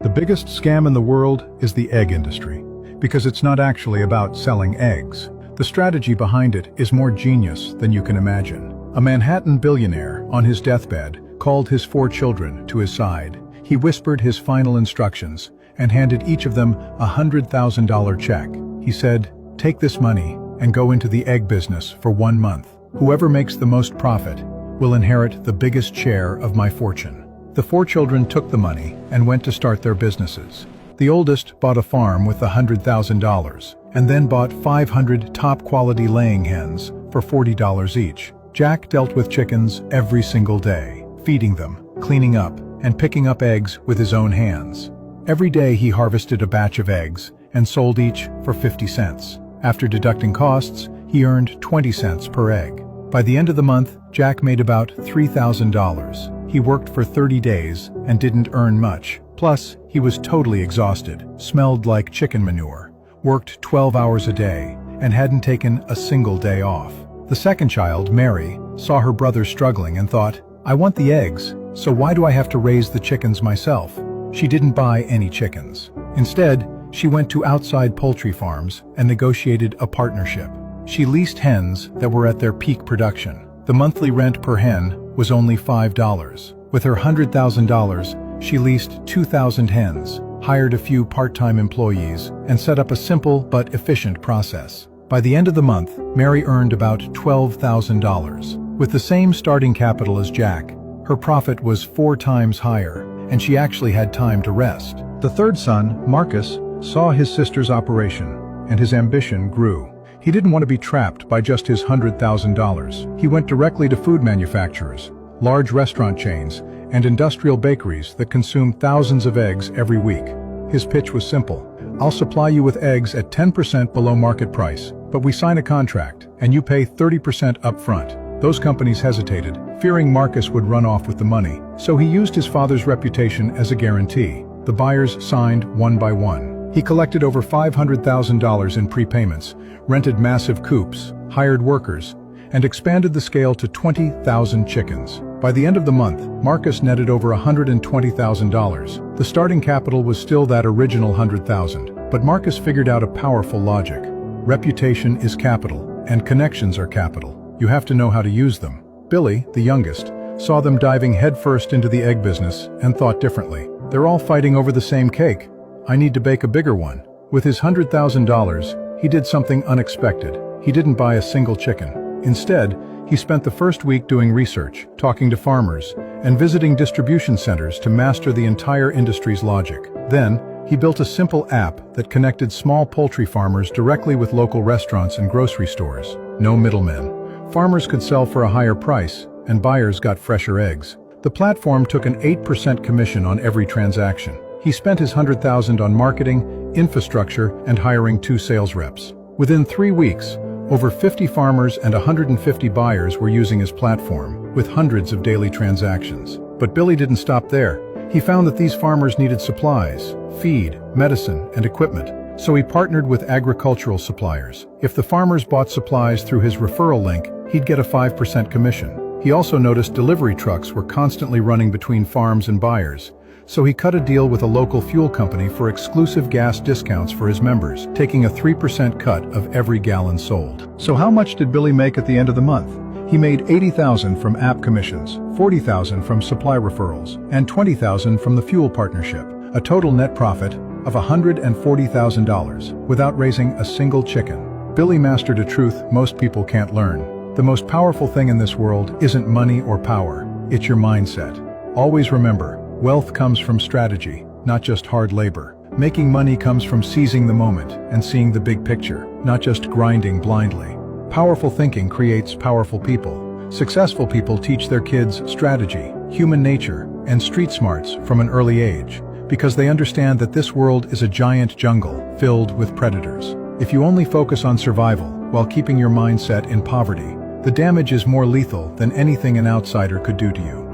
The biggest scam in the world is the egg industry, because it's not actually about selling eggs. The strategy behind it is more genius than you can imagine. A Manhattan billionaire, on his deathbed, called his 4 children to his side. He whispered his final instructions and handed each of them a $100,000 check. He said, "Take this money and go into the egg business for 1 month. Whoever makes the most profit will inherit the biggest share of my fortune." The 4 children took the money and went to start their businesses. The oldest bought a farm with $100,000 and then bought 500 top-quality laying hens for $40 each. Jack dealt with chickens every single day, feeding them, cleaning up, and picking up eggs with his own hands. Every day he harvested a batch of eggs and sold each for 50 cents. After deducting costs, he earned 20 cents per egg. By the end of the month, Jack made about $3,000. He worked for 30 days and didn't earn much. Plus, he was totally exhausted, smelled like chicken manure, worked 12 hours a day, and hadn't taken a single day off. The second child, Mary, saw her brother struggling and thought, "I want the eggs, so why do I have to raise the chickens myself?" She didn't buy any chickens. Instead, she went to outside poultry farms and negotiated a partnership. She leased hens that were at their peak production. The monthly rent per hen was only $5. With her $100,000, she leased 2,000 hens, hired a few part-time employees, and set up a simple but efficient process. By the end of the month, Mary earned about $12,000. With the same starting capital as Jack, her profit was 4 times higher, and she actually had time to rest. The third son, Marcus, saw his sister's operation, and his ambition grew. He didn't want to be trapped by just his $100,000. He went directly to food manufacturers, large restaurant chains, and industrial bakeries that consume thousands of eggs every week. His pitch was simple. "I'll supply you with eggs at 10% below market price, but we sign a contract, and you pay 30% up front." Those companies hesitated, fearing Marcus would run off with the money, so he used his father's reputation as a guarantee. The buyers signed one by one. He collected over $500,000 in prepayments, rented massive coops, hired workers, and expanded the scale to 20,000 chickens. By the end of the month, Marcus netted over $120,000. The starting capital was still that original $100,000, but Marcus figured out a powerful logic. Reputation is capital, and connections are capital. You have to know how to use them. Billy, the youngest, saw them diving headfirst into the egg business and thought differently. "They're all fighting over the same cake. I need to bake a bigger one." With his $100,000, he did something unexpected. He didn't buy a single chicken. Instead, he spent the first week doing research, talking to farmers, and visiting distribution centers to master the entire industry's logic. Then, he built a simple app that connected small poultry farmers directly with local restaurants and grocery stores. No middlemen. Farmers could sell for a higher price, and buyers got fresher eggs. The platform took an 8% commission on every transaction. He spent his $100,000 on marketing, infrastructure, and hiring 2 sales reps. Within 3 weeks, over 50 farmers and 150 buyers were using his platform, with hundreds of daily transactions. But Billy didn't stop there. He found that these farmers needed supplies, feed, medicine, and equipment. So he partnered with agricultural suppliers. If the farmers bought supplies through his referral link, he'd get a 5% commission. He also noticed delivery trucks were constantly running between farms and buyers, so he cut a deal with a local fuel company for exclusive gas discounts for his members, taking a 3% cut of every gallon sold. So how much did Billy make at the end of the month? He made $80,000 from app commissions, $40,000 from supply referrals, and $20,000 from the fuel partnership, a total net profit of $140,000 without raising a single chicken. Billy mastered a truth most people can't learn. The most powerful thing in this world isn't money or power, it's your mindset. Always remember, wealth comes from strategy, not just hard labor. Making money comes from seizing the moment and seeing the big picture, not just grinding blindly. Powerful thinking creates powerful people. Successful people teach their kids strategy, human nature, and street smarts from an early age, because they understand that this world is a giant jungle filled with predators. If you only focus on survival while keeping your mindset in poverty, the damage is more lethal than anything an outsider could do to you.